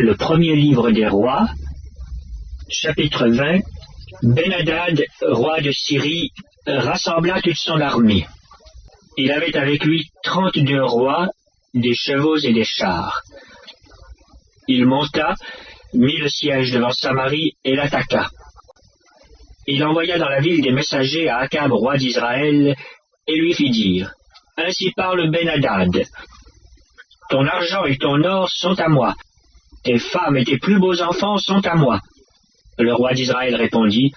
Le premier livre des rois, chapitre 20. Ben-Hadad, roi de Syrie, rassembla toute son armée. Il avait avec lui 32 rois, des chevaux et des chars. Il monta, mit le siège devant Samarie et l'attaqua. Il envoya dans la ville des messagers à Akab, roi d'Israël, et lui fit dire: Ainsi parle Ben-Hadad. Ton argent et ton or sont à moi. Tes femmes et tes plus beaux enfants sont à moi. Le roi d'Israël répondit: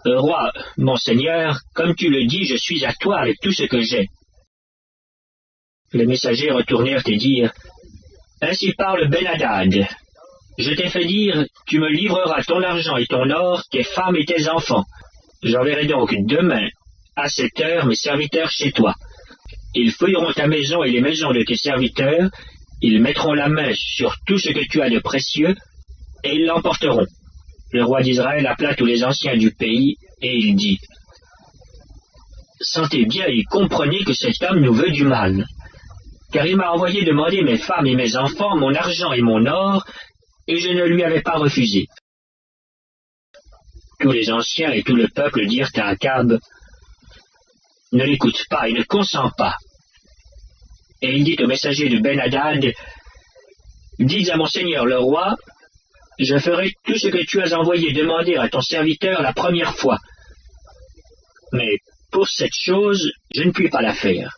Roi, mon seigneur, comme tu le dis, je suis à toi avec tout ce que j'ai. Les messagers retournèrent et dirent: Ainsi parle Ben-Hadad. Je t'ai fait dire, tu me livreras ton argent et ton or, tes femmes et tes enfants. J'enverrai donc demain, à cette heure, mes serviteurs chez toi. Ils fouilleront ta maison et les maisons de tes serviteurs, ils mettront la main sur tout ce que tu as de précieux, et ils l'emporteront. Le roi d'Israël appela tous les anciens du pays, et il dit: Sentez bien et comprenez que cet homme nous veut du mal, car il m'a envoyé demander mes femmes et mes enfants, mon argent et mon or, et je ne lui avais pas refusé. Tous les anciens et tout le peuple dirent à Akab: Ne l'écoute pas et ne consens pas. Et il dit au messager de Ben-Hadad: Dites à mon seigneur le roi, je ferai tout ce que tu as envoyé demander à ton serviteur la première fois. Mais pour cette chose, je ne puis pas la faire.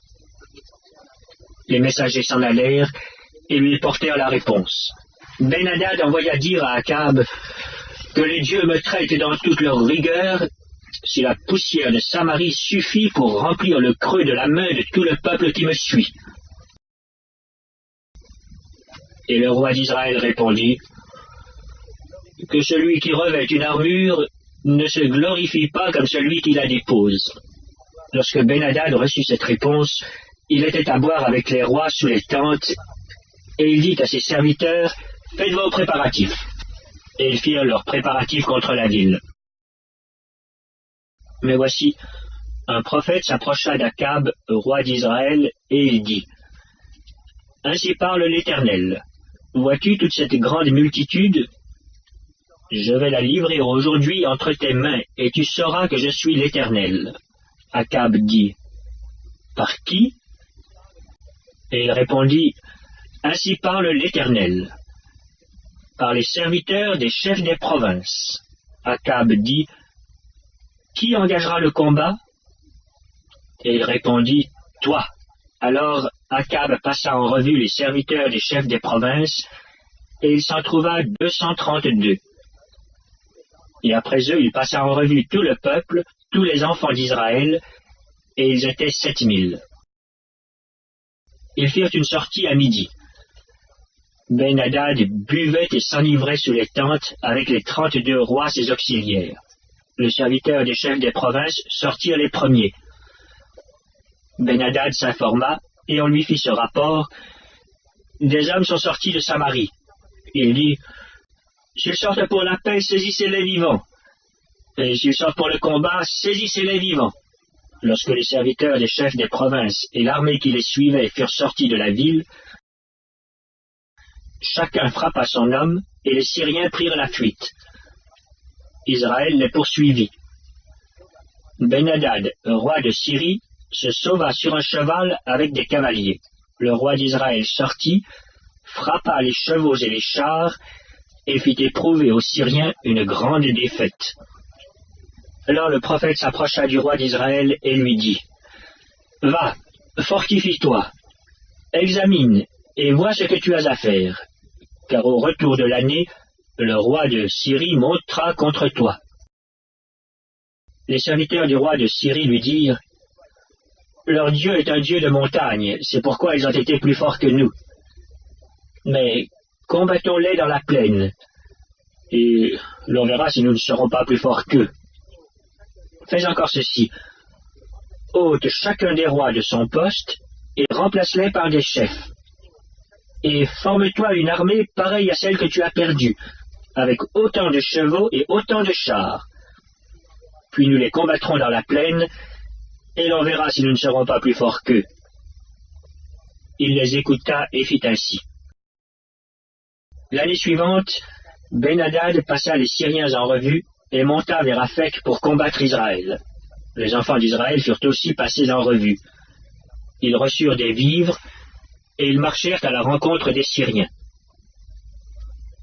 Les messagers s'en allèrent et lui portèrent la réponse. Ben-Hadad envoya dire à Akab: Que les dieux me traitent dans toute leur rigueur, si la poussière de Samarie suffit pour remplir le creux de la main de tout le peuple qui me suit. Et le roi d'Israël répondit: Que celui qui revêt une armure ne se glorifie pas comme celui qui la dépose. Lorsque Ben-Hadad reçut cette réponse, il était à boire avec les rois sous les tentes, et il dit à ses serviteurs: Faites vos préparatifs. Et ils firent leurs préparatifs contre la ville. Mais voici, un prophète s'approcha d'Akab, roi d'Israël, et il dit: Ainsi parle l'Éternel. Vois-tu toute cette grande multitude? Je vais la livrer aujourd'hui entre tes mains, et tu sauras que je suis l'Éternel. Akab dit: Par qui? Et il répondit: Ainsi parle l'Éternel. Par les serviteurs des chefs des provinces. Akab dit: Qui engagera le combat? Et il répondit: Toi. Alors Akab passa en revue les serviteurs des chefs des provinces, et il s'en trouva 232. Et après eux, il passa en revue tout le peuple, tous les enfants d'Israël, et ils étaient 7000. Ils firent une sortie à midi. Ben-Hadad buvait et s'enivrait sous les tentes avec les 32 rois ses auxiliaires. Le serviteur des chefs des provinces sortirent les premiers. Ben-Hadad s'informa, et on lui fit ce rapport: Des hommes sont sortis de Samarie. Il dit: S'ils sortent pour la paix, saisissez-les vivants. Et s'ils sortent pour le combat, saisissez-les vivants. Lorsque les serviteurs des chefs des provinces et l'armée qui les suivait furent sortis de la ville, chacun frappa son homme, et les Syriens prirent la fuite. Israël les poursuivit. Ben-Hadad, roi de Syrie, se sauva sur un cheval avec des cavaliers. Le roi d'Israël sortit, frappa les chevaux et les chars, et fit éprouver aux Syriens une grande défaite. Alors le prophète s'approcha du roi d'Israël et lui dit: Va, fortifie-toi, examine et vois ce que tu as à faire, car au retour de l'année, le roi de Syrie montera contre toi. Les serviteurs du roi de Syrie lui dirent: Leur Dieu est un Dieu de montagne, c'est pourquoi ils ont été plus forts que nous. Mais combattons-les dans la plaine, et l'on verra si nous ne serons pas plus forts qu'eux. Fais encore ceci: ôte chacun des rois de son poste, et remplace-les par des chefs. Et forme-toi une armée pareille à celle que tu as perdue, avec autant de chevaux et autant de chars. Puis nous les combattrons dans la plaine, et l'on verra si nous ne serons pas plus forts qu'eux. Il les écouta et fit ainsi. L'année suivante, Ben-Hadad passa les Syriens en revue et monta vers Aphek pour combattre Israël. Les enfants d'Israël furent aussi passés en revue. Ils reçurent des vivres et ils marchèrent à la rencontre des Syriens.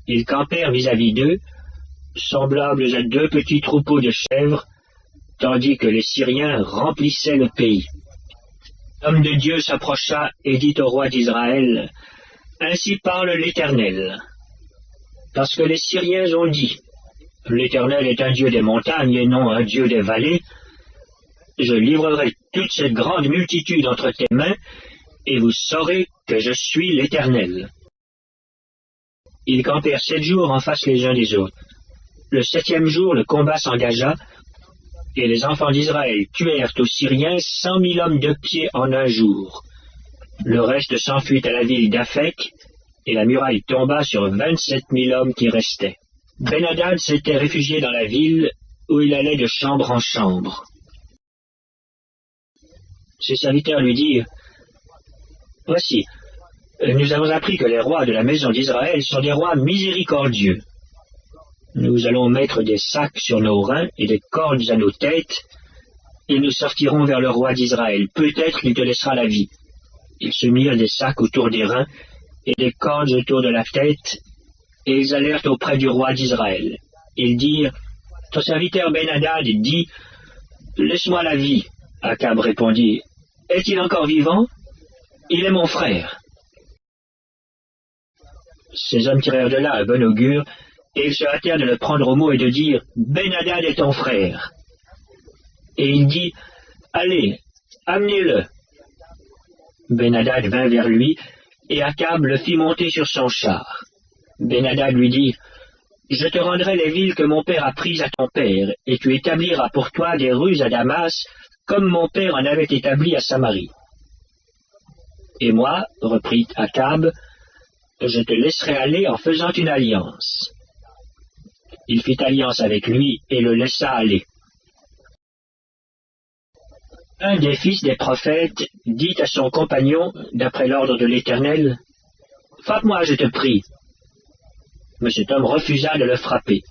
Ils campèrent vis-à-vis d'eux, semblables à deux petits troupeaux de chèvres, tandis que les Syriens remplissaient le pays. L'homme de Dieu s'approcha et dit au roi d'Israël, « Ainsi parle l'Éternel. Parce que les Syriens ont dit, « L'Éternel est un Dieu des montagnes et non un Dieu des vallées. Je livrerai toute cette grande multitude entre tes mains, et vous saurez que je suis l'Éternel. » Ils campèrent 7 jours en face les uns des autres. Le 7e jour, le combat s'engagea, et les enfants d'Israël tuèrent aux Syriens 100 000 hommes de pied en un jour. Le reste s'enfuit à la ville d'Aphek, et la muraille tomba sur 27 000 hommes qui restaient. Ben-Hadad s'était réfugié dans la ville, où il allait de chambre en chambre. Ses serviteurs lui dirent, « Voici, nous avons appris que les rois de la maison d'Israël sont des rois miséricordieux. Nous allons mettre des sacs sur nos reins et des cordes à nos têtes, et nous sortirons vers le roi d'Israël. Peut-être qu'il te laissera la vie. » Ils se mirent des sacs autour des reins et des cordes autour de la tête, et ils allèrent auprès du roi d'Israël. Ils dirent, « Ton serviteur Ben-Hadad dit, « Laisse-moi la vie. » Akab répondit, « Est-il encore vivant? Il est mon frère. » Ces hommes tirèrent de là un bon augure, et ils se hâtèrent de le prendre au mot et de dire, « Ben-Hadad est ton frère. » Et il dit, « Allez, amenez-le. » Ben-Hadad vint vers lui, et Akab le fit monter sur son char. Ben-Hadad lui dit, « Je te rendrai les villes que mon père a prises à ton père, et tu établiras pour toi des ruses à Damas, comme mon père en avait établi à Samarie. Et moi, reprit Akab, je te laisserai aller en faisant une alliance. » Il fit alliance avec lui et le laissa aller. Un des fils des prophètes dit à son compagnon, d'après l'ordre de l'Éternel, « Frappe-moi, je te prie. » Mais cet homme refusa de le frapper.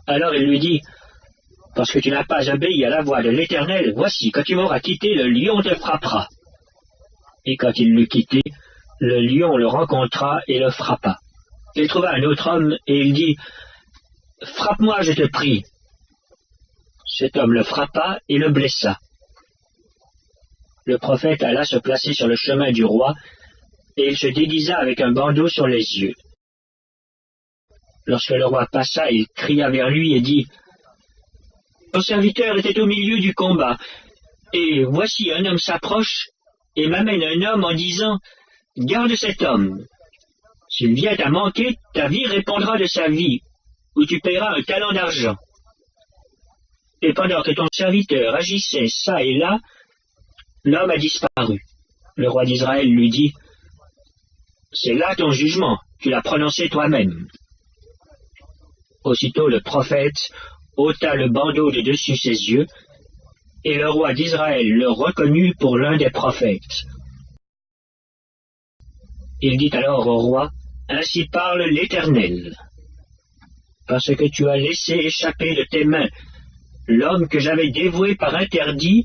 Alors il lui dit, « Parce que tu n'as pas obéi à la voix de l'Éternel, voici, quand tu m'auras quitté, le lion te frappera. » Et quand il l'eut quitté, le lion le rencontra et le frappa. Il trouva un autre homme et il dit, « Frappe-moi, je te prie. » Cet homme le frappa et le blessa. Le prophète alla se placer sur le chemin du roi, et il se déguisa avec un bandeau sur les yeux. Lorsque le roi passa, il cria vers lui et dit, « Ton serviteur était au milieu du combat, et voici un homme s'approche et m'amène un homme en disant, « Garde cet homme. S'il vient à manquer, ta vie répondra de sa vie, ou tu paieras un talent d'argent. » Et pendant que ton serviteur agissait çà et là, l'homme a disparu. Le roi d'Israël lui dit, « C'est là ton jugement, tu l'as prononcé toi-même. » Aussitôt le prophète ôta le bandeau de dessus ses yeux, et le roi d'Israël le reconnut pour l'un des prophètes. Il dit alors au roi, « Ainsi parle l'Éternel. Parce que tu as laissé échapper de tes mains l'homme que j'avais dévoué par interdit,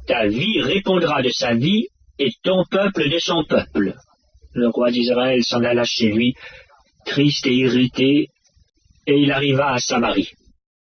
ta vie répondra de sa vie et ton peuple de son peuple. » Le roi d'Israël s'en alla chez lui, triste et irrité, et il arriva à Samarie.